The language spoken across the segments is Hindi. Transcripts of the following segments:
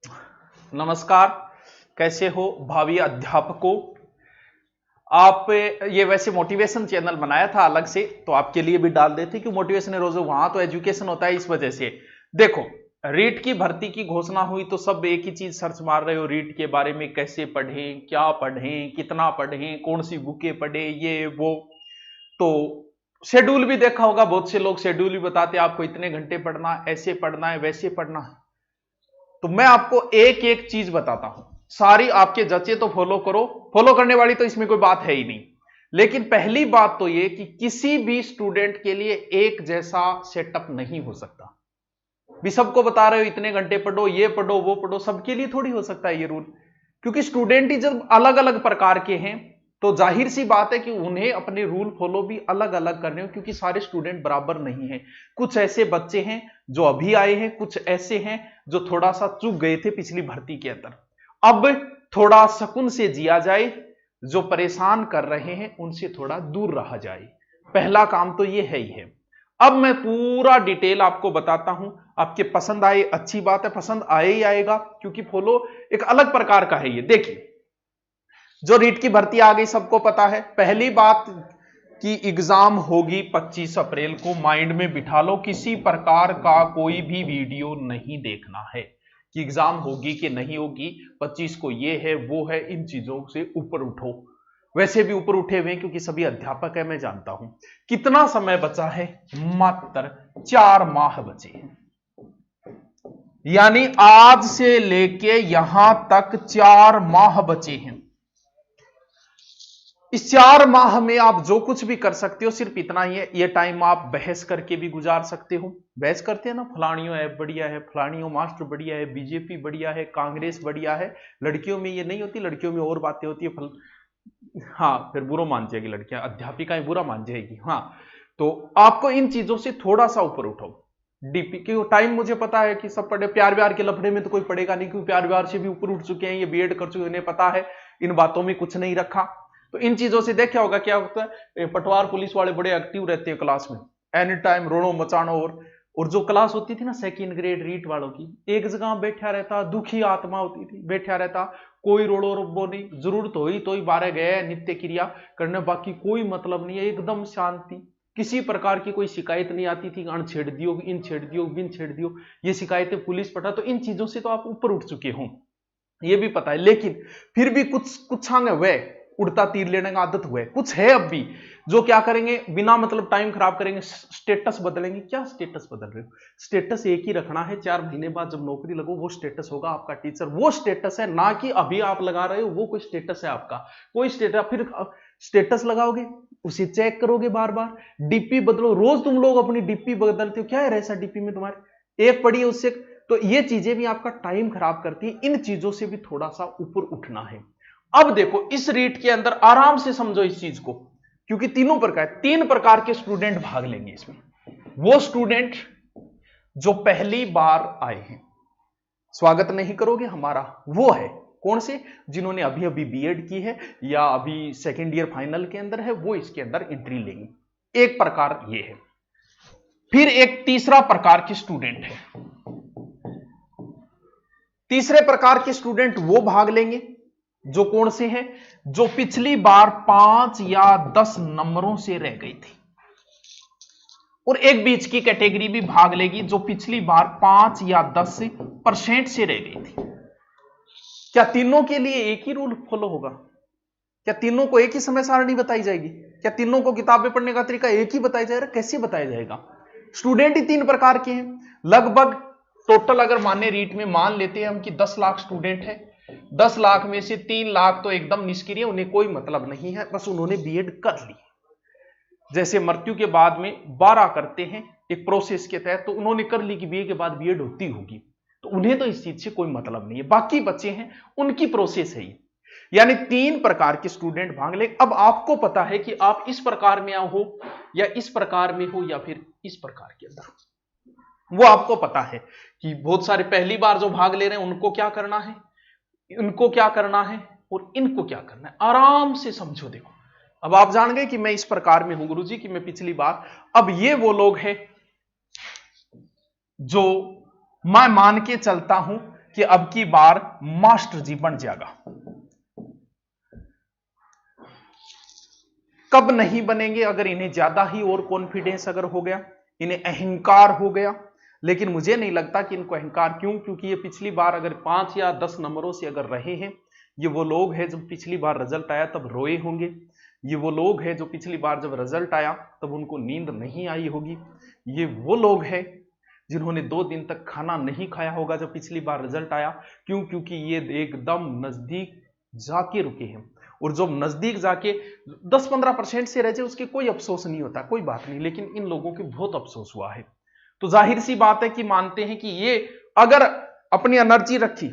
नमस्कार। कैसे हो भावी अध्यापकों। आप ये वैसे मोटिवेशन चैनल बनाया था अलग से, तो आपके लिए भी डाल देते कि मोटिवेशन है रोज, वहां तो एजुकेशन होता है। इस वजह से देखो, रीट की भर्ती की घोषणा हुई तो सब एक ही चीज सर्च मार रहे हो, रीट के बारे में कैसे पढ़ें, क्या पढ़ें, कितना पढ़ें, कौन सी बुकें पढ़ें, ये वो। तो शेड्यूल भी देखा होगा, बहुत से लोग शेड्यूल भी बताते हैं आपको इतने घंटे पढ़ना, ऐसे पढ़ना है, वैसे पढ़ना है। तो मैं आपको एक एक चीज बताता हूं, सारी आपके जचे तो फॉलो करो, फॉलो करने वाली तो इसमें कोई बात है ही नहीं। लेकिन पहली बात तो यह कि किसी भी स्टूडेंट के लिए एक जैसा सेटअप नहीं हो सकता। भी सबको बता रहे हो इतने घंटे पढ़ो, ये पढ़ो, वो पढ़ो, सबके लिए थोड़ी हो सकता है ये रूल। क्योंकि स्टूडेंट ही जब अलग अलग प्रकार के हैं तो जाहिर सी बात है कि उन्हें अपने रूल फॉलो भी अलग अलग करने हो, क्योंकि सारे स्टूडेंट बराबर नहीं हैं। कुछ ऐसे बच्चे हैं जो अभी आए हैं, कुछ ऐसे हैं जो थोड़ा सा चूक गए थे पिछली भर्ती के अंदर। अब थोड़ा सुकून से जिया जाए, जो परेशान कर रहे हैं उनसे थोड़ा दूर रहा जाए। पहला काम तो ये है ही है। अब मैं पूरा डिटेल आपको बताता हूं, आपके पसंद आए अच्छी बात है, पसंद आए ही आएगा, क्योंकि फॉलो एक अलग प्रकार का है ये। देखिए, जो रीट की भर्ती आ गई सबको पता है। पहली बात कि एग्जाम होगी 25 अप्रैल को, माइंड में बिठा लो, किसी प्रकार का कोई भी वीडियो नहीं देखना है कि एग्जाम होगी कि नहीं होगी, 25 को ये है वो है, इन चीजों से ऊपर उठो। वैसे भी ऊपर उठे हुए क्योंकि सभी अध्यापक है, मैं जानता हूं। कितना समय बचा है? मात्र 4 माह बचे हैं। यानी आज से लेके यहां तक 4 माह बचे हैं। इस 4 माह में आप जो कुछ भी कर सकते हो सिर्फ इतना ही है। ये टाइम आप बहस करके भी गुजार सकते हो। बहस करते हैं ना, फलानियों है बढ़िया है, फलानियों मास्टर बढ़िया है, बीजेपी बढ़िया है, कांग्रेस बढ़िया है। लड़कियों में ये नहीं होती, लड़कियों में और बातें होती है। हाँ, फिर बुरा मान जाएगी लड़कियां, अध्यापिकाएं बुरा मान जाएगी। हाँ, तो आपको इन चीजों से थोड़ा सा ऊपर उठो। डीपी क्यों टाइम मुझे पता है कि सब पढ़े, प्यार व्यार के लफड़े में तो कोई पढ़ेगा नहीं, क्योंकि प्यार व्यार से भी ऊपर उठ चुके हैं, ये बीएड कर चुके हैं, इन्हें पता है इन बातों में कुछ नहीं रखा। तो इन चीजों से देखा होगा क्या होता है, पटवार पुलिस वाले बड़े एक्टिव रहते हैं क्लास में, एनी टाइम रोड़ो मचानो। और जो क्लास होती थी ना सेकंड ग्रेड रीट वालों की, एक जगह बैठा रहता, दुखी आत्मा होती थी, बैठा रहता, कोई रोड़ो रब्बो नहीं, जरूरत हुई तो ही बारह गए नित्य क्रिया करने, बाकी कोई मतलब नहीं है, एकदम शांति। किसी प्रकार की कोई शिकायत नहीं आती थी, अण छेड़ दियो, इन छेड़ दियो, बिन छेड़ दियो, ये शिकायतें पुलिस पटा। तो इन चीजों से तो आप ऊपर उठ चुके हो, ये भी पता है। लेकिन फिर भी कुछ आगे हुए, उड़ता तीर लेने का आदत हुए, कुछ है अब भी जो क्या करेंगे, बिना मतलब टाइम खराब करेंगे, स्टेटस बदलेंगे। क्या स्टेटस बदल रहे हो? स्टेटस एक ही रखना है, 4 महीने बाद जब नौकरी लगो वो स्टेटस होगा आपका टीचर, वो स्टेटस है, ना कि अभी आप लगा रहे हो वो कोई स्टेटस है आपका। कोई स्टेटस, फिर स्टेटस लगाओगे उसे चेक करोगे बार बार, डीपी बदलो, रोज तुम लोग अपनी डीपी बदलते हो, क्या है ऐसा डीपी में तुम्हारे, एक पढ़ी है उससे। तो ये चीजें भी आपका टाइम खराब करती है, इन चीजों से भी थोड़ा सा ऊपर उठना है। अब देखो, इस रीट के अंदर आराम से समझो इस चीज को, क्योंकि तीन प्रकार के स्टूडेंट भाग लेंगे इसमें। वो स्टूडेंट जो पहली बार आए हैं, स्वागत नहीं करोगे हमारा, वो है कौन से, जिन्होंने अभी अभी बीएड की है या अभी सेकेंड ईयर फाइनल के अंदर है, वो इसके अंदर एंट्री लेंगे। एक प्रकार ये है। फिर एक तीसरा प्रकार के स्टूडेंट है। तीसरे प्रकार के स्टूडेंट वो भाग लेंगे जो कौन से हैं, जो पिछली बार 5 या 10 नंबरों से रह गई थी। और एक बीच की कैटेगरी भी भाग लेगी जो पिछली बार 5 या 10% से रह गई थी। क्या तीनों के लिए एक ही रूल फॉलो होगा? क्या तीनों को एक ही समय सारणी बताई जाएगी? क्या तीनों को किताबें पढ़ने का तरीका एक ही बताया जाएगा? कैसे बताया जाएगा? स्टूडेंट ही 3 प्रकार के हैं लगभग। टोटल अगर माने रीट में मान लेते हैं हम कि 10 लाख स्टूडेंट है, 10 लाख में से 3 लाख तो एकदम निष्क्रिय, उन्हें कोई मतलब नहीं है, बस उन्होंने बीएड कर ली। जैसे मृत्यु के बाद में 12 करते हैं एक प्रोसेस के तहत, तो उन्होंने कर ली कि बीए के बाद बीएड होती होगी, तो उन्हें तो इस चीज से कोई मतलब नहीं है। बाकी बच्चे हैं उनकी प्रोसेस है ये। यानी 3 प्रकार के स्टूडेंट भाग ले। अब आपको पता है कि आप इस प्रकार में हो या इस प्रकार में हो या फिर इस प्रकार के अंदर, वो आपको पता है कि बहुत सारे पहली बार जो भाग ले रहे हैं उनको क्या करना है, इनको क्या करना है और इनको क्या करना है। आराम से समझो। देखो, अब आप जान गए कि मैं इस प्रकार में हूं गुरुजी, कि मैं पिछली बार। अब ये वो लोग हैं जो मैं मान के चलता हूं कि अब की बार मास्टर जी बन जाएगा। कब नहीं बनेंगे? अगर इन्हें ज्यादा ही और कॉन्फिडेंस अगर हो गया, इन्हें अहंकार हो गया। लेकिन मुझे नहीं लगता कि इनको अहंकार, क्यों? क्योंकि ये पिछली बार अगर 5 या 10 नंबरों से अगर रहे हैं, ये वो लोग हैं जब पिछली बार रिजल्ट आया तब रोए होंगे। ये वो लोग हैं जो पिछली बार जब रिजल्ट आया तब उनको नींद नहीं आई होगी। ये वो लोग हैं जिन्होंने 2 दिन तक खाना नहीं खाया होगा जब पिछली बार रिजल्ट आया। क्यों? क्योंकि ये एकदम नजदीक जाके रुके हैं। और जब नजदीक जाके 10-15% से रह जाए उसके कोई अफसोस नहीं होता, कोई बात नहीं। लेकिन इन लोगों के बहुत अफसोस हुआ है। तो जाहिर सी बात है कि मानते हैं कि ये अगर अपनी एनर्जी रखी,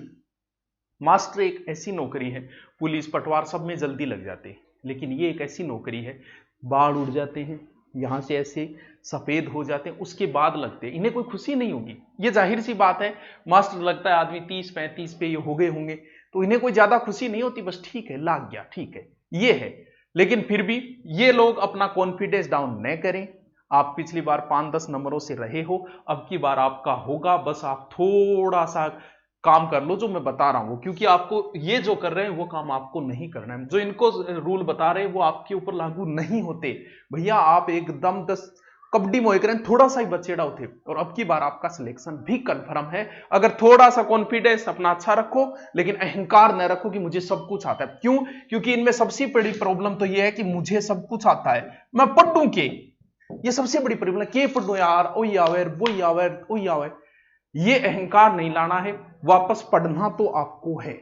मास्टर एक ऐसी नौकरी है, पुलिस पटवार सब में जल्दी लग जाते हैं, लेकिन ये एक ऐसी नौकरी है, बाढ़ उड़ जाते हैं, यहां से ऐसे सफेद हो जाते हैं, उसके बाद लगते हैं, इन्हें कोई खुशी नहीं होगी। ये जाहिर सी बात है। मास्टर लगता है आदमी 30-35 पे ये हो गए होंगे तो इन्हें कोई ज्यादा खुशी नहीं होती, बस ठीक है लग गया, ठीक है ये है। लेकिन फिर भी ये लोग अपना कॉन्फिडेंस डाउन न करें। आप पिछली बार 5-10 नंबरों से रहे हो, अब की बार आपका होगा। बस आप थोड़ा सा काम कर लो जो मैं बता रहा हूं, क्योंकि आपको ये जो कर रहे हैं वो काम आपको नहीं करना है। जो इनको रूल बता रहे हैं वो आपके ऊपर लागू नहीं होते भैया। आप एकदम 10 कबड्डी मोह करें, थोड़ा सा ही बचेड़ा होते और अब की बार आपका सिलेक्शन भी कंफर्म है। अगर थोड़ा सा कॉन्फिडेंस अपना अच्छा रखो, लेकिन अहंकार न रखो कि मुझे सब कुछ आता है। क्यों? क्योंकि इनमें सबसे बड़ी प्रॉब्लम तो यह है कि मुझे सब कुछ आता है, मैं पढ़ूं के, ये सबसे बड़ी प्रॉब्लम। के पढ़ो यार, ओई आवे वही आवे ओई आवे, ये अहंकार नहीं लाना है। वापस पढ़ना तो आपको है,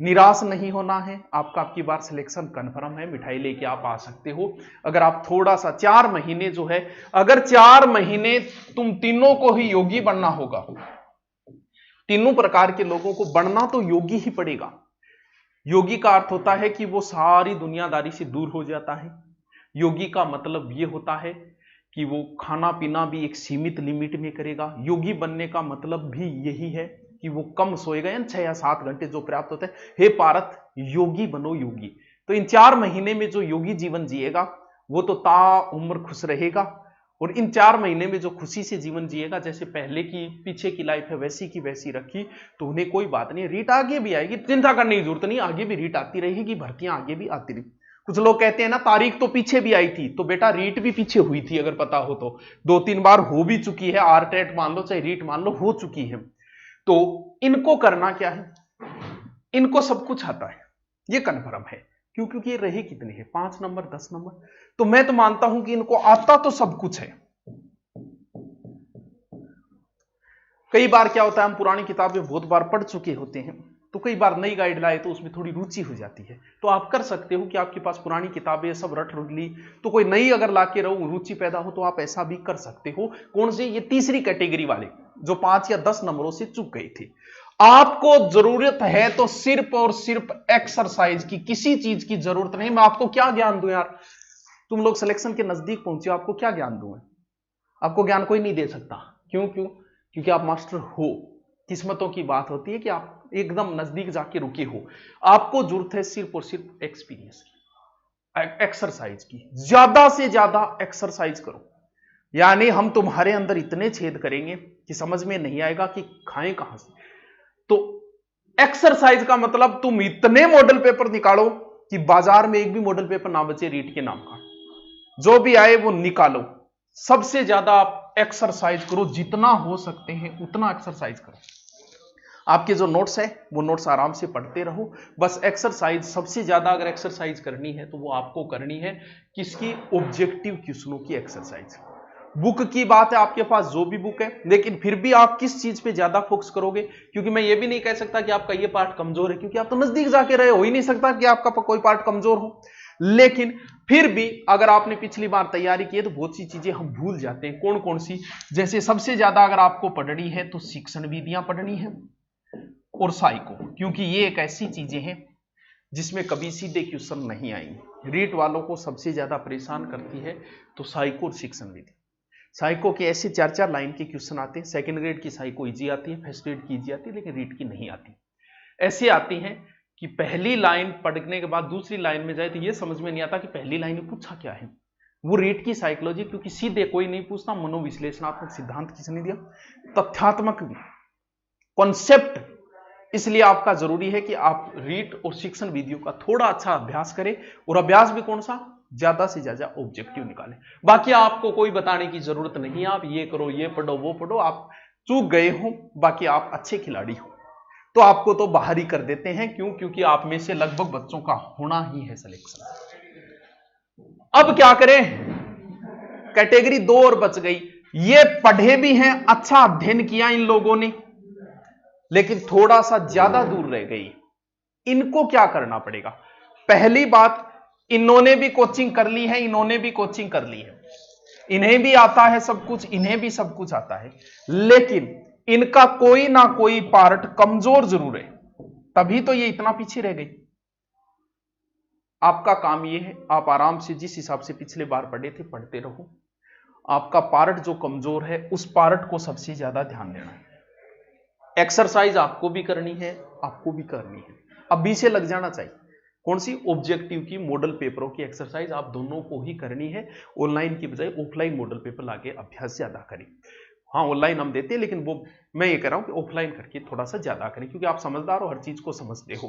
निराश नहीं होना है। आपका आपकी बार सिलेक्शन कंफर्म है, मिठाई लेके आप आ सकते हो। अगर आप थोड़ा सा 4 महीने जो है, अगर 4 महीने तुम तीनों को ही योगी बनना होगा, तीनों प्रकार के लोगों को बनना तो योगी ही पड़ेगा। योगी का अर्थ होता है कि वो सारी दुनियादारी से दूर हो जाता है। योगी का मतलब ये होता है कि वो खाना पीना भी एक सीमित लिमिट में करेगा। योगी बनने का मतलब भी यही है कि वो कम सोएगा, यानी 6 या 7 घंटे जो पर्याप्त होता है। हे पारत, योगी बनो योगी। तो इन 4 महीने में जो योगी जीवन जिएगा वो तो ता उम्र खुश रहेगा। और इन 4 महीने में जो खुशी से जीवन जिएगा, जैसे पहले की पीछे की लाइफ है वैसी की वैसी रखी, तो उन्हें कोई बात नहीं। रीट आगे भी आएगी, चिंता करने की जरूरत नहीं, आगे भी रीट आती रहेगी, भर्तियां आगे भी आती रहेगी। कुछ लोग कहते हैं ना तारीख तो पीछे भी आई थी, तो बेटा रीट भी पीछे हुई थी, अगर पता हो तो 2-3 बार हो भी चुकी है। आरटेट मान लो चाहे रीट मान लो, हो चुकी है। तो इनको करना क्या है, इनको सब कुछ आता है, ये कन्फर्म है। क्यों? क्योंकि ये रहे कितने हैं, 5 नंबर 10 नंबर। तो मैं तो मानता हूं कि इनको आता तो सब कुछ है। कई बार क्या होता है, हम पुरानी किताबें बहुत बार पढ़ चुके होते हैं, तो कई बार नई गाइड लाए तो उसमें थोड़ी रुचि हो जाती है। तो आप कर सकते हो कि आपके पास पुरानी किताबें सब रट ली, तो कोई नई अगर लाके रहो रुचि पैदा हो तो आप ऐसा भी कर सकते हो। कौन सी? ये तीसरी कैटेगरी वाले जो 5 या 10 नंबरों से चूक गए थे। आपको जरूरत है तो सिर्फ और सिर्फ एक्सरसाइज की, किसी चीज की जरूरत नहीं। मैं आपको क्या ज्ञान दूं यार, तुम लोग सिलेक्शन के नजदीक पहुंचे, आपको क्या ज्ञान दूं? आपको ज्ञान कोई नहीं दे सकता। क्यों? क्योंकि आप मास्टर हो। किस्मतों की बात होती है कि आप एकदम नजदीक जाके रुके हो। आपको जरूरत है सिर्फ और सिर्फ एक्सपीरियंस की, एक्सरसाइज की। ज्यादा से ज्यादा एक्सरसाइज करो, यानी हम तुम्हारे अंदर इतने छेद करेंगे कि समझ में नहीं आएगा कि खाएं कहां से। तो एक्सरसाइज का मतलब तुम इतने मॉडल पेपर निकालो कि बाजार में एक भी मॉडल पेपर ना बचे रीट के नाम का, जो भी आए वो निकालो। सबसे ज्यादा आप एक्सरसाइज करो, जितना हो सकते हैं उतना एक्सरसाइज करो। आपके जो नोट्स है वो नोट्स आराम से पढ़ते रहो। बस एक्सरसाइज सबसे ज्यादा अगर एक्सरसाइज करनी है तो वो आपको करनी है किसकी? ऑब्जेक्टिव क्वेश्चनों की एक्सरसाइज। बुक की बात है, आपके पास जो भी बुक है, लेकिन फिर भी आप किस चीज पे ज्यादा फोकस करोगे? क्योंकि मैं ये भी नहीं कह सकता कि आपका ये पार्ट कमजोर है, क्योंकि आप तो नजदीक जाके रहे हो ही नहीं सकता कि आपका कोई पार्ट कमजोर हो। लेकिन फिर भी अगर आपने पिछली बार तैयारी की है तो बहुत सी चीजें हम भूल जाते हैं। कौन कौन सी? जैसे सबसे ज्यादा अगर आपको पढ़नी है तो शिक्षण विधियां पढ़नी है और साइको, क्योंकि ये एक ऐसी चीजें हैं जिसमें कभी सीधे क्वेश्चन नहीं आएंगे। रीट वालों को सबसे ज्यादा परेशान करती है तो साइको और शिक्षण विधि। साइको के ऐसे 4-4 लाइन के क्वेश्चन आते हैं। सेकंड ग्रेड की साइको इजी आती है, फर्स्ट ग्रेड की इजी आती है, लेकिन रीट की नहीं आती। ऐसे आती हैं कि पहली लाइन पढ़ने के बाद दूसरी लाइन में जाए तो ये समझ में नहीं आता कि पहली लाइन में पूछा क्या है। वो रीट की साइकोलॉजी, क्योंकि सीधे कोई नहीं पूछता, मनोविश्लेषणात्मक सिद्धांत किसने दिया, तथ्यात्मक कॉन्सेप्ट इसलिए आपका जरूरी है कि आप रीट और शिक्षण विधियों का थोड़ा अच्छा अभ्यास करें, और अभ्यास भी कौन सा, ज्यादा से ज्यादा ऑब्जेक्टिव निकालें। बाकी आपको कोई बताने की जरूरत नहीं, आप ये करो, ये पढ़ो, वो पढ़ो, आप चूक गए हो, बाकी आप अच्छे खिलाड़ी हो तो आपको तो बाहर ही कर देते हैं। क्यों? क्योंकि आप में से लगभग बच्चों का होना ही है सिलेक्शन। अब क्या करें, कैटेगरी 2 और बच गई। ये पढ़े भी हैं, अच्छा अध्ययन किया इन लोगों ने, लेकिन थोड़ा सा ज्यादा दूर रह गई। इनको क्या करना पड़ेगा? पहली बात, इन्होंने भी कोचिंग कर ली है, इन्होंने भी कोचिंग कर ली है, इन्हें भी आता है सब कुछ, इन्हें भी सब कुछ आता है, लेकिन इनका कोई ना कोई पार्ट कमजोर जरूर है, तभी तो ये इतना पीछे रह गई। आपका काम ये है, आप आराम से जिस हिसाब से पिछले बार पढ़े थे पढ़ते रहो। आपका पार्ट जो कमजोर है उस पार्ट को सबसे ज्यादा ध्यान देना है। एक्सरसाइज आपको भी करनी है, आपको भी करनी है, अभी से लग जाना चाहिए। कौन सी? ऑब्जेक्टिव की, मॉडल पेपरों की एक्सरसाइज आप दोनों को ही करनी है। ऑनलाइन की बजाय ऑफलाइन मॉडल पेपर लाके अभ्यास ज्यादा करें। हाँ, ऑनलाइन हम देते हैं, लेकिन वो मैं ये कह रहा हूं कि ऑफलाइन करके थोड़ा सा ज्यादा करें, क्योंकि आप समझदार हो, हर चीज को समझते हो।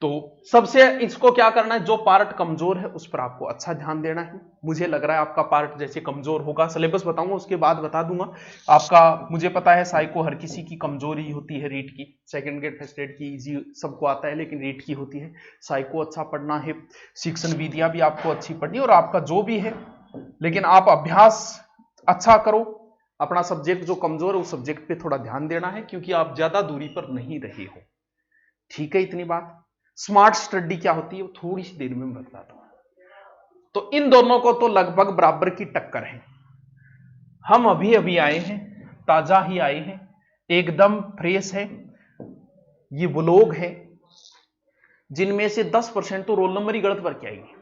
तो सबसे इसको क्या करना है, जो पार्ट कमजोर है उस पर आपको अच्छा ध्यान देना है। मुझे लग रहा है आपका पार्ट जैसे कमजोर होगा, सिलेबस बताऊंगा उसके बाद बता दूंगा आपका। मुझे पता है साइको हर किसी की कमजोरी होती है, रीट की, सेकंड ग्रेड फर्स्ट ग्रेड की इजी सबको आता है, लेकिन रीट की होती है। साइको अच्छा पढ़ना है, शिक्षण विधियां भी आपको अच्छी पढ़नी है, और आपका जो भी है, लेकिन आप अभ्यास अच्छा करो। अपना सब्जेक्ट जो कमजोर है उस सब्जेक्ट पे थोड़ा ध्यान देना है, क्योंकि आप ज्यादा दूरी पर नहीं रहे हो। ठीक है, इतनी बात। स्मार्ट स्टडी क्या होती है वो थोड़ी सी देर में मैं बताता हूं। तो इन दोनों को तो लगभग बराबर की टक्कर है। हम अभी अभी आए हैं, ताजा ही आए हैं, एकदम फ्रेश है। ये वो लोग हैं जिनमें से 10% तो रोल नंबर ही गलत भर के आएंगे।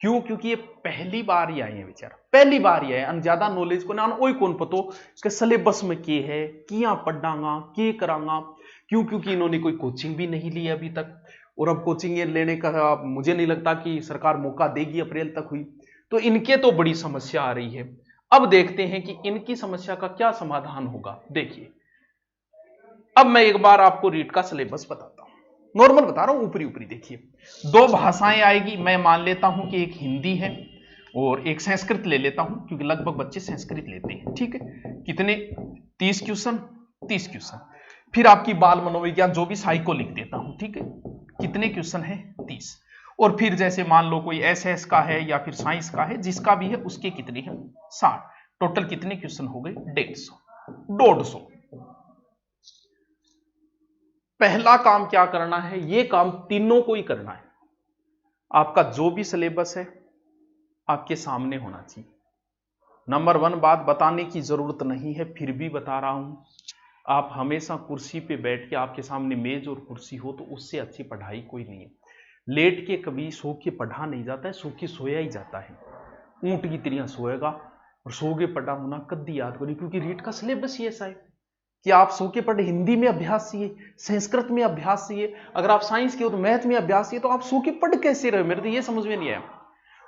क्यों? क्योंकि ये पहली बार ही आए हैं बेचारा, पहली बार ही आए, ज्यादा नॉलेज को ना वही कौन पतो कि सिलेबस में के है, किया पढ़ांगा, के करांगा। क्यों? क्योंकि इन्होंने कोई कोचिंग भी नहीं ली अभी तक, और अब कोचिंग लेने का मुझे नहीं लगता कि सरकार मौका देगी, अप्रैल तक हुई तो इनके तो बड़ी समस्या आ रही है। अब देखते हैं कि इनकी समस्या का क्या समाधान होगा। देखिए, अब मैं एक बार आपको रीट का सिलेबस बताता हूं, नॉर्मल बता रहा हूं, ऊपरी ऊपरी। देखिए, 2 भाषाएं आएगी, मैं मान लेता हूं कि एक हिंदी है और एक संस्कृत ले लेता हूं, क्योंकि लगभग बच्चे संस्कृत लेते हैं। ठीक है, कितने? 30 क्वेश्चन, 30 क्वेश्चन। फिर आपकी बाल मनोविज्ञान जो भी साइको लिख देता हूं। ठीक है, कितने क्वेश्चन है? 30। और फिर जैसे मान लो कोई एसएस का है या फिर साइंस का है, जिसका भी है उसके कितने हैं? 60। टोटल कितने क्वेश्चन हो गए? 150। पहला काम क्या करना है, ये काम तीनों को ही करना है। आपका जो भी सिलेबस है आपके सामने होना चाहिए। नंबर 1 बात बताने की जरूरत नहीं है, फिर भी बता रहा हूं, आप हमेशा कुर्सी पे बैठ के, आपके सामने मेज और कुर्सी हो तो उससे अच्छी पढ़ाई कोई नहीं है। लेट के कभी सो के पढ़ा नहीं जाता है, सो के सोया ही जाता है। ऊंट की तरह सोएगा और सो के पढ़ा होना कद्दी याद करी, क्योंकि रीट का सिलेबस ही ऐसा है कि आप सो के पढ़े। हिंदी में अभ्यास चाहिए, संस्कृत में अभ्यास चाहिए, अगर आप साइंस के हो तो मैथ में अभ्यास चाहिए, तो आप सो के पढ़ कैसे रहे? मेरे तो ये समझ में नहीं आया।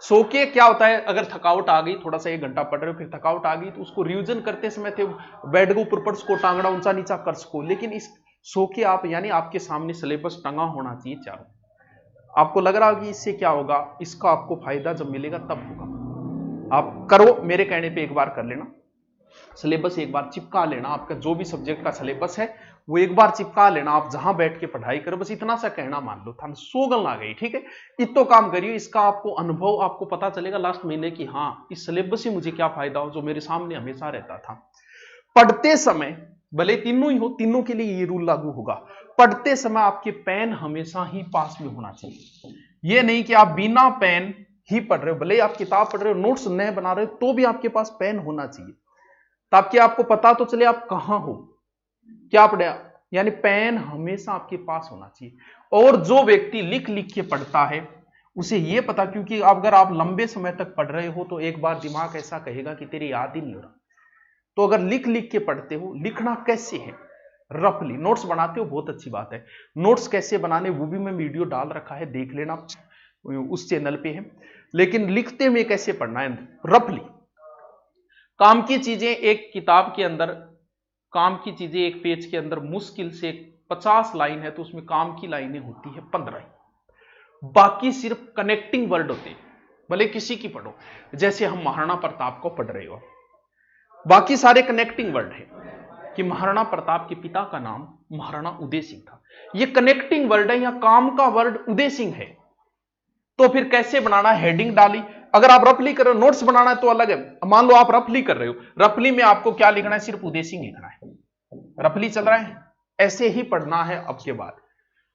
सो के क्या होता है, अगर थकावट आ गई, थोड़ा सा 1 घंटा पढ़ रहे हो, फिर थकावट आ गई तो उसको रिवीजन करते समय थे बेड के ऊपर पढ़ सको, टांगड़ा ऊंचा नीचा कर सको। लेकिन इस सो के आप, यानी आपके सामने सिलेबस टंगा होना चाहिए चारों। आपको लग रहा होगा कि इससे क्या होगा, इसका आपको फायदा जब मिलेगा तब होगा। आप करो, मेरे कहने पे एक बार कर लेना, सिलेबस एक बार चिपका लेना। आपका जो भी सब्जेक्ट का सिलेबस है वो एक बार चिपका लेना, आप जहां बैठ के पढ़ाई करो, बस इतना सा कहना मान लो था, सोगल आ गई। ठीक है, इतो काम करिए, इसका आपको अनुभव आपको पता चलेगा लास्ट महीने की, हाँ इस सिलेबस से मुझे क्या फायदा हो, जो मेरे सामने हमेशा रहता था। पढ़ते समय भले तीनों ही हो, तीनों के लिए ये रूल लागू होगा, पढ़ते समय आपके पेन हमेशा ही पास में होना चाहिए। ये नहीं कि आप बिना पेन ही पढ़ रहे हो, भले आप किताब पढ़ रहे हो, नोट्स नए बना रहे हो, तो भी आपके पास पेन होना चाहिए, ताकि आपको पता तो चले आप कहां हो, क्या पढ़े। यानी पेन हमेशा आपके पास होना चाहिए। और जो व्यक्ति लिख लिख के पढ़ता है उसे यह पता, क्योंकि अगर आप लंबे समय तक पढ़ रहे हो तो एक बार दिमाग ऐसा कहेगा कि तेरी याद ही नहीं हो रहा। तो अगर लिख लिख के पढ़ते हो, लिखना कैसे है, रफली नोट्स बनाते हो, बहुत अच्छी बात है। नोट्स कैसे बनाने वो भी मैं वीडियो डाल रखा है, देख लेना, उस चैनल पे है। लेकिन लिखते में कैसे पढ़ना है, रफली। काम की चीजें एक किताब के अंदर, काम की चीजें एक पेज के अंदर मुश्किल से 50 लाइन है तो उसमें काम की लाइनें होती है 15 ही, बाकी सिर्फ कनेक्टिंग वर्ड होते हैं। भले किसी की पढ़ो, जैसे हम महाराणा प्रताप को पढ़ रहे हो, बाकी सारे कनेक्टिंग वर्ड है कि महाराणा प्रताप के पिता का नाम महाराणा उदय सिंह था, ये कनेक्टिंग वर्ड है, यहां काम का वर्ड उदय सिंह है। तो फिर कैसे बनाना, हेडिंग डाली। अगर आप रफली कर रहे हो, नोट्स बनाना है तो अलग है। मान लो आप रफली कर रहे हो, रफली में आपको क्या लिखना है, सिर्फ उदय सिंह लिखना है। रफली चल रहा है, ऐसे ही पढ़ना है। अब के बाद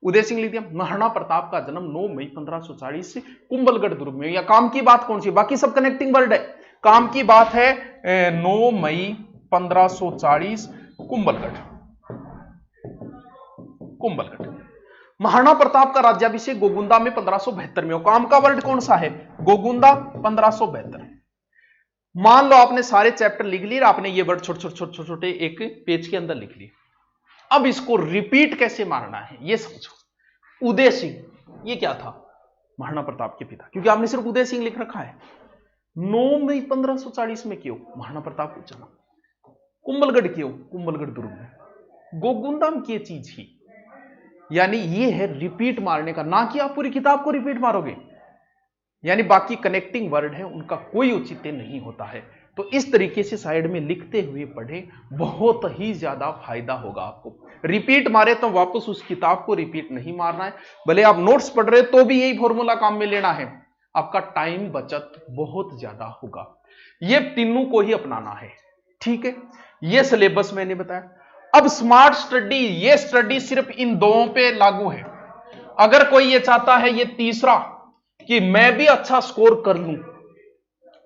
उदय सिंह लिख दिया। महाराणा प्रताप का जन्म 9 मई 1540 से कुंभलगढ़ दुर्ग में। या काम की बात कौन सी, बाकी सब कनेक्टिंग वर्ड है। काम की बात है 9 मई 1540 कुंभलगढ़। महाराणा प्रताप का राज्याभिषेक गोगुंदा में 1572 में। काम का वर्ड कौन सा है, गोगुंदा 1572। मान लो आपने सारे चैप्टर लिख लिए, आपने ये वर्ड छोटे छोटे छोटे एक पेज के अंदर लिख लिए। अब इसको रिपीट कैसे मारना है ये समझो। उदय सिंह ये क्या था, महाराणा प्रताप के पिता, क्योंकि आपने सिर्फ उदय सिंह लिख रखा है। 9 मई 1540 में क्यों, महाराणा प्रताप को जन्म। कुंभलगढ़ क्यों, कुंभलगढ़ दुर्ग में। गोगुंदा में की चीज ही, यानी ये है रिपीट मारने का, ना कि आप पूरी किताब को रिपीट मारोगे। यानी बाकी कनेक्टिंग वर्ड है उनका कोई औचित्य नहीं होता है। तो इस तरीके से साइड में लिखते हुए पढ़ें, बहुत ही ज्यादा फायदा होगा आपको। रिपीट मारे तो वापस उस किताब को रिपीट नहीं मारना है। भले आप नोट्स पढ़ रहे तो भी यही फॉर्मूला काम में लेना है, आपका टाइम बचत बहुत ज्यादा होगा। ये तीनों को ही अपनाना है, ठीक है। ये सिलेबस मैंने बताया। अब स्मार्ट स्टडी, ये स्टडी सिर्फ इन दो पे लागू है। अगर कोई ये चाहता है, ये तीसरा, कि मैं भी अच्छा स्कोर कर लूं,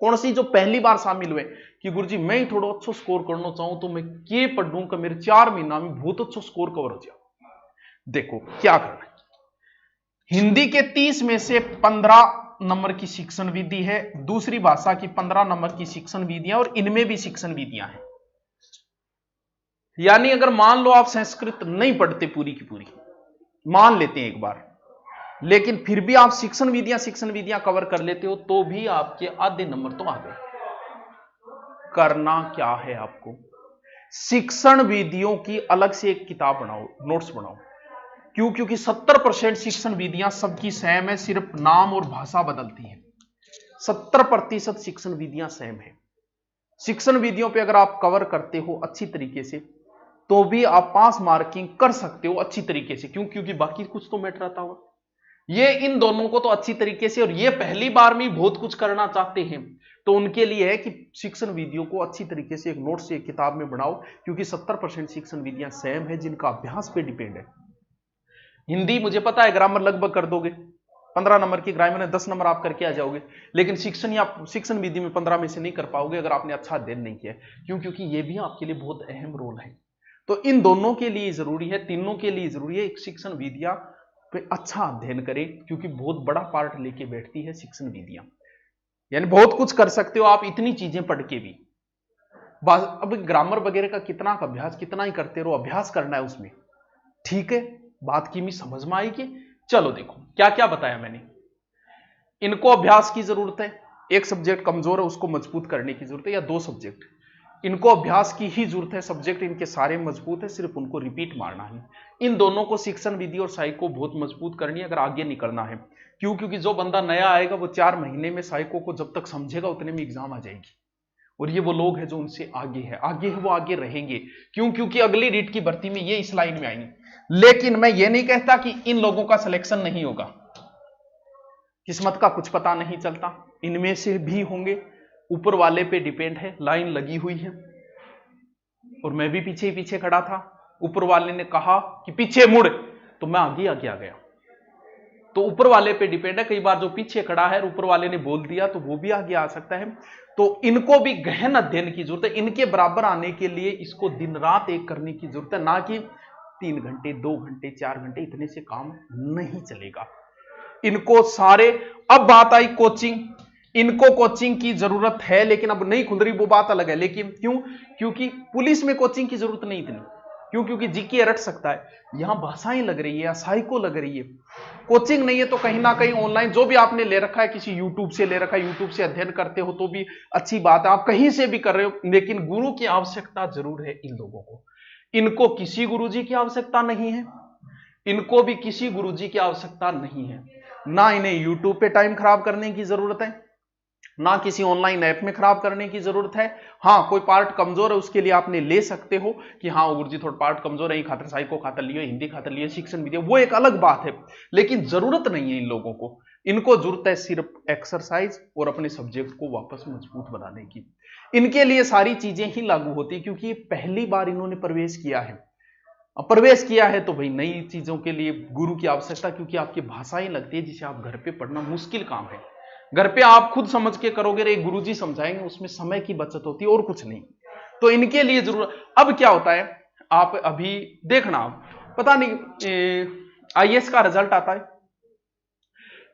कौन सी जो पहली बार शामिल हुए कि गुरुजी मैं ही थोड़ा अच्छा स्कोर करना चाहूं, तो मैं ये पढ़ूं कि मेरे 4 महीना में बहुत अच्छा स्कोर कवर हो जाए। देखो क्या करना है, हिंदी के 30 में से 15 नंबर की शिक्षण विधि है, दूसरी भाषा की 15 नंबर की शिक्षण विधियां, और इनमें भी शिक्षण विधियां हैं। यानी अगर मान लो आप संस्कृत नहीं पढ़ते पूरी की पूरी, मान लेते हैं एक बार, लेकिन फिर भी आप शिक्षण विधियां कवर कर लेते हो, तो भी आपके आधे नंबर तो आ गए। करना क्या है आपको, शिक्षण विधियों की अलग से एक किताब बनाओ, नोट्स बनाओ। क्यों, क्योंकि 70% शिक्षण विधियां सबकी सेम है, सिर्फ नाम और भाषा बदलती है। 70% शिक्षण विधियां सेम है। शिक्षण विधियों पे अगर आप कवर करते हो अच्छी तरीके से, तो भी आप पास मार्किंग कर सकते हो अच्छी तरीके से। क्यों, क्योंकि बाकी कुछ तो मैटर आता होगा। ये इन दोनों को तो अच्छी तरीके से, और ये पहली बार में बहुत कुछ करना चाहते हैं, तो उनके लिए है कि शिक्षण विधियों को अच्छी तरीके से एक नोट से एक किताब में बनाओ। क्योंकि 70% शिक्षण विधियां सेम है, जिनका अभ्यास पे डिपेंड है। हिंदी मुझे पता है ग्रामर लगभग कर दोगे, 15 नंबर की ग्रामर में 10 नंबर आप करके आ जाओगे, लेकिन शिक्षण विधि में 15 में से नहीं कर पाओगे अगर आपने अच्छा अध्ययन नहीं किया। क्यों, क्योंकि ये भी आपके लिए बहुत अहम रोल है। तो इन दोनों के लिए जरूरी है, तीनों के लिए जरूरी है एक शिक्षण विधियां पे अच्छा अध्ययन करें, क्योंकि बहुत बड़ा पार्ट लेके बैठती है शिक्षण विधियां। यानी बहुत कुछ कर सकते हो आप इतनी चीजें पढ़ के भी। अब ग्रामर वगैरह का कितना अभ्यास, कितना ही करते रहो, अभ्यास करना है उसमें, ठीक है। बात की मी समझ में आएगी। चलो देखो क्या क्या बताया मैंने। इनको अभ्यास की जरूरत है, एक सब्जेक्ट कमजोर है उसको मजबूत करने की जरूरत है, या 2 सब्जेक्ट, इनको अभ्यास की ही जरूरत है। सब्जेक्ट इनके सारे मजबूत है, सिर्फ उनको रिपीट मारना है। इन दोनों को, शिक्षण विधि और साइको, बहुत मजबूत करनी है अगर आगे निकलना है। क्यों, क्योंकि जो बंदा नया आएगा वो 4 महीने में साइको को जब तक समझेगा उतने में एग्जाम आ जाएगी। और ये वो लोग हैं जो उनसे आगे है वो आगे रहेंगे। क्यों, क्योंकि अगली रीट की भर्ती में ये इस लाइन में आएंगे। लेकिन मैं ये नहीं कहता कि इन लोगों का सिलेक्शन नहीं होगा, किस्मत का कुछ पता नहीं चलता, इनमें से भी होंगे। ऊपर वाले पे डिपेंड है, लाइन लगी हुई है। और मैं भी पीछे ही पीछे खड़ा था, ऊपर वाले ने कहा कि पीछे मुड़, तो मैं आगे आगे आ गया। तो ऊपर वाले पे डिपेंड है, कई बार जो पीछे खड़ा है ऊपर वाले ने बोल दिया तो वो भी आगे आ सकता है। तो इनको भी गहन अध्ययन की जरूरत है। इनके बराबर आने के लिए इसको दिन रात एक करने की जरूरत है, ना कि 3 घंटे 2 घंटे 4 घंटे, इतने से काम नहीं चलेगा। इनको सारे, अब बात आई कोचिंग, इनको कोचिंग की जरूरत है, लेकिन अब नहीं खुल रही वो बात अलग है। लेकिन क्यों, क्योंकि पुलिस में कोचिंग की जरूरत नहीं इतनी। क्यों, क्योंकि जीके रट सकता है, यहां भाषाएं लग रही है, साइको लग रही है। कोचिंग नहीं है तो कहीं ना कहीं ऑनलाइन जो भी आपने ले रखा है, किसी यूट्यूब से ले रखा है, यूट्यूब से अध्ययन करते हो तो भी अच्छी बात है, आप कहीं से भी कर रहे हो, लेकिन गुरु की आवश्यकता जरूर है इन लोगों को। इनको किसी गुरुजी की आवश्यकता नहीं है, इनको भी किसी गुरुजी की आवश्यकता नहीं है। ना इन्हें यूट्यूब पे टाइम खराब करने की जरूरत है, ना किसी ऑनलाइन ऐप में खराब करने की जरूरत है। हाँ, कोई पार्ट कमजोर है उसके लिए आपने ले सकते हो कि हाँ गुरुजी थोड़ा पार्ट कमजोर है, ये खातर साइको खातर लियो, हिंदी खातर लियो, शिक्षण भी दियो, वो एक अलग बात है। लेकिन जरूरत नहीं है इन लोगों को, इनको जरूरत है सिर्फ एक्सरसाइज और अपने सब्जेक्ट को वापस मजबूत बनाने की। इनके लिए सारी चीजें ही लागू होती है क्योंकि पहली बार इन्होंने प्रवेश किया है। अब प्रवेश किया है तो भाई नई चीजों के लिए गुरु की आवश्यकता, क्योंकि आपकी भाषाएं लगती है जिसे आप घर पे पढ़ना मुश्किल काम है। घर पे आप खुद समझ के करोगे, एक गुरुजी समझाएंगे, उसमें समय की बचत होती है और कुछ नहीं। तो इनके लिए जरूर। अब क्या होता है, आप अभी देखना, आप पता नहीं आईएएस का रिजल्ट आता है,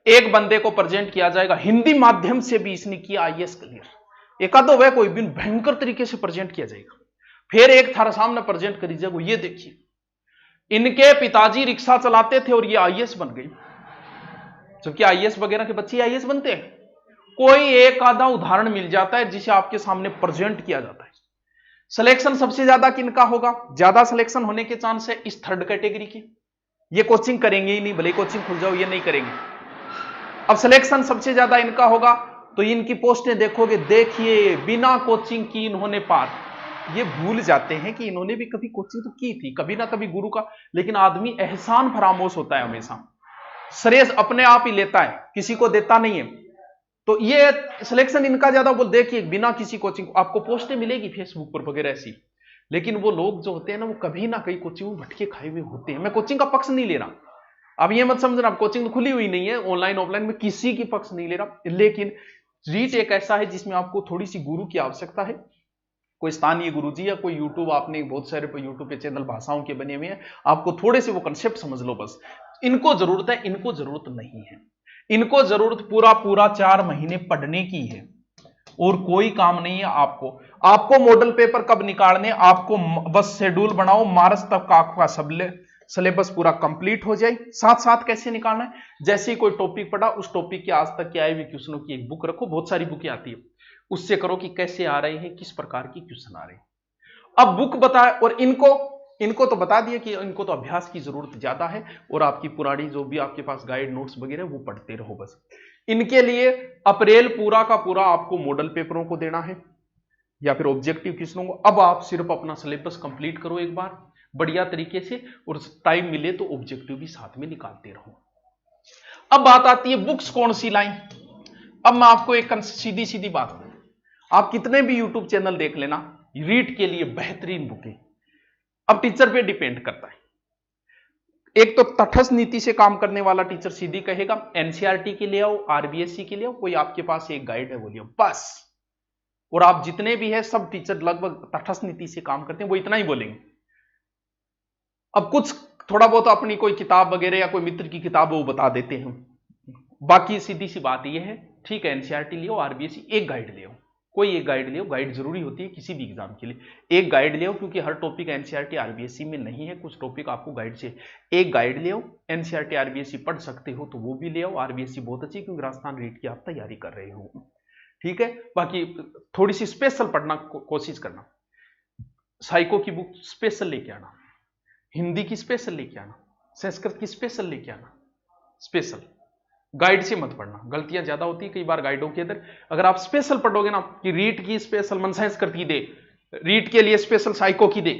एक बंदे को प्रेजेंट किया जाएगा, हिंदी माध्यम से भी इसने किया आईएएस क्लियर, एक आधो वह कोई भी भयंकर तरीके से प्रेजेंट किया जाएगा, फिर एक थारा सामने प्रेजेंट करी जाएगा, ये देखिए इनके पिताजी रिक्शा चलाते थे और ये आईएएस बन गई। जबकि आईएएस वगैरह के बच्चे आईएएस बनते हैं। कोई एक आधा उदाहरण मिल जाता है जिसे आपके सामने प्रेजेंट किया जाता है। सिलेक्शन सबसे ज्यादा किनका होगा, ज्यादा सिलेक्शन होने के चांस है इस थर्ड कैटेगरी की, ये कोचिंग करेंगे ही नहीं, भले कोचिंग खुल जाओ ये नहीं करेंगे। अब सिलेक्शन सबसे ज्यादा इनका होगा तो इनकी पोस्टें देखोगे, देखिए बिना कोचिंग की इन्होंने पार। ये भूल जाते हैं कि इन्होंने भी कभी कोचिंग तो की थी, कभी ना कभी गुरु का, लेकिन आदमी एहसान फरामोश होता है हमेशा, श्रेय अपने आप ही लेता है, किसी को देता नहीं है। तो ये सिलेक्शन इनका ज्यादा, बोल देखिए बिना किसी कोचिंग, आपको पोस्टें मिलेगी फेसबुक पर वगैरह ऐसी, लेकिन वो लोग जो होते हैं ना वो कभी ना कहीं कोचिंग में भटके खाए हुए होते हैं। मैं कोचिंग का पक्ष नहीं ले रहा, अब ये मत समझना, कोचिंग तो खुली हुई नहीं है, ऑनलाइन ऑफलाइन में किसी की पक्ष नहीं ले रहा, लेकिन रीट एक ऐसा है जिसमें आपको थोड़ी सी गुरु की आवश्यकता है। कोई स्थानीय गुरुजी या कोई यूट्यूब, आपने बहुत सारे यूट्यूब पे चैनल भाषाओं के बने हुए हैं, आपको थोड़े से वो कंसेप्ट समझ लो बस। इनको जरूरत है, इनको जरूरत नहीं है। इनको जरूरत पूरा पूरा 4 महीने पढ़ने की है और कोई काम नहीं है आपको। आपको मॉडल पेपर कब निकालने, आपको बस शेड्यूल बनाओ, मार्च तक का आपका सिलेबस पूरा कंप्लीट हो जाए। साथ साथ कैसे निकालना है, जैसे ही कोई टॉपिक पढ़ा उस टॉपिक के आज तक के आए हुए क्वेश्चनों की एक बुक रखो, बहुत सारी बुकें आती है, उससे करो कि कैसे आ रहे हैं, किस प्रकार की क्वेश्चन आ रहे हैं। अब बुक बताए, और इनको तो बता दिया कि इनको तो अभ्यास की जरूरत ज्यादा है, और आपकी पुरानी जो भी आपके पास गाइड नोट्स वगैरह वो पढ़ते रहो बस। इनके लिए अप्रैल पूरा का पूरा आपको मॉडल पेपरों को देना है या फिर ऑब्जेक्टिव क्वेश्चनों को। अब आप सिर्फ अपना सिलेबस कंप्लीट करो एक बार बढ़िया तरीके से, और टाइम मिले तो ऑब्जेक्टिव भी साथ में निकालते रहो। अब बात आती है बुक्स कौन सी लाएं। अब मैं आपको एक सीधी सीधी बात बताऊं, आप कितने भी यूट्यूब चैनल देख लेना, रीड के लिए बेहतरीन बुकें। अब टीचर पे डिपेंड करता है, एक तो तटस्थ नीति से काम करने वाला टीचर सीधी कहेगा एनसीईआरटी के लिए आओ, आरबीएससी के लिए आओ, कोई आपके पास एक गाइड है वो ले आओ बस। और आप जितने भी है सब टीचर लगभग तटस्थ नीति से काम करते हैं, वो इतना ही बोलेंगे। अब कुछ थोड़ा बहुत अपनी कोई किताब वगैरह या कोई मित्र की किताब वो बता देते हैं, बाकी सीधी सी बात ये है, ठीक है एनसीईआरटी ले आओ, आरबीएससी, एक गाइड ले आओ, कोई एक गाइड ले आओ। गाइड जरूरी होती है किसी भी एग्जाम के लिए, एक गाइड ले आओ, क्योंकि हर टॉपिक एनसीईआरटी आरबीएससी में नहीं है, कुछ टॉपिक आपको गाइड से, एक गाइड ले आओ। एनसीईआरटी आरबीएससी पढ़ सकते हो तो वो भी ले आओ, आरबीएससी बहुत अच्छी, क्योंकि राजस्थान रीट की आप तैयारी कर रहे हो, ठीक है। बाकी थोड़ी सी स्पेशल पढ़ना कोशिश करना, साइको की बुक स्पेशल लेके आना, हिंदी की स्पेशल लेके आना, संस्कृत की स्पेशल लेके आना, स्पेशल। गाइड से मत पढ़ना, गलतियां ज्यादा होती है कई बार गाइडों के अंदर। अगर आप स्पेशल पढ़ोगे ना कि रीट की स्पेशल मन संस्कृत की दे, रीट के लिए स्पेशल साइको की दे,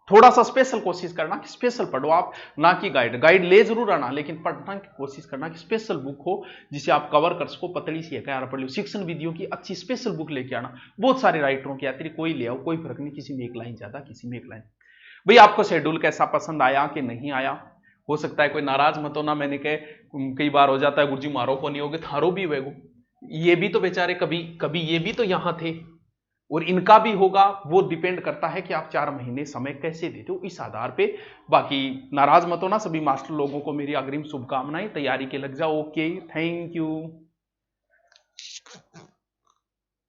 थोड़ा सा स्पेशल कोशिश करना कि स्पेशल पढ़ो आप, ना कि गाइड। गाइड ले जरूर आना, लेकिन पढ़ना की कोशिश करना कि स्पेशल बुक हो जिसे आप कवर कर सको, पतली सी है क्या पढ़ लो। शिक्षण विधियों की अच्छी स्पेशल बुक लेके आना, बहुत सारे राइटरों की आती है, कोई ले आओ, कोई फर्क नहीं, किसी में एक लाइन ज्यादा किसी में एक लाइन। भाई आपको शेड्यूल कैसा पसंद आया कि नहीं आया, हो सकता है कोई नाराज मत होना, मैंने कहे कई बार हो जाता है गुरुजी मारो को नहीं होगे, थारो भी वेगो, ये भी तो बेचारे कभी कभी ये भी तो यहां थे, और इनका भी होगा। वो डिपेंड करता है कि आप 4 महीने समय कैसे देते हो, इस आधार पे। बाकी नाराज मत होना, सभी मास्टर लोगों को मेरी अग्रिम शुभकामनाएं, तैयारी के लग जाओ। Okay, thank you.